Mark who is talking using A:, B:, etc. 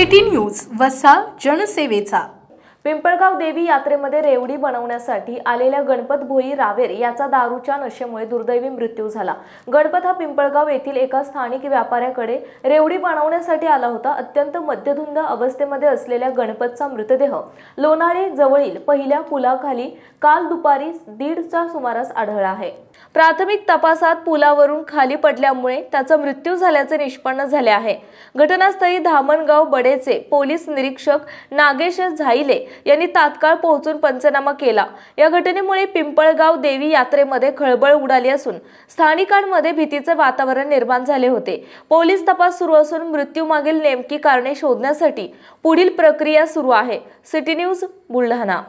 A: City news वसा जनसेवेचा।
B: पिंपळगाव देवी यात्रेमध्ये रेवडी बनवण्यासाठी आलेल्या गणपत भोई रावेर याचा दारूच्या नशेमुळे दुर्दैवी मृत्यू झाला। गणपत हा पिंपळगाव येथील एका स्थानिक व्यापाऱ्याकडे रेवडी बनवण्यासाठी आला होता। अत्यंत मद्यधुंद अवस्थेमध्ये असलेल्या गणपतचा मृतदेह लोणाळे जवळील पहिल्या पुलाखाली काल दुपारी 1:30च्या सुमारास आढळला आहे। प्राथमिक तपासात पुलावरून खाली पडल्यामुळे त्याचा मृत्यू झाल्याचे निष्पन्न झाले आहे। घटनास्थळी धामणगाव बडेचे पोलीस निरीक्षक नागेश झाईले यांनी तात्काळ पोहोचून पंचनामा केला। या घटनेमुळे पिंपळगाव देवी यात्रेमध्ये खळबळ उडाली असून स्थानिकांमध्ये भीतीचे वातावरण निर्माण झाले होते। पोलीस तपास सुरू असून मृत्यूमागील नेमकी कारणे शोधण्यासाठी पुढील प्रक्रिया सुरू आहे। City news Buldhana.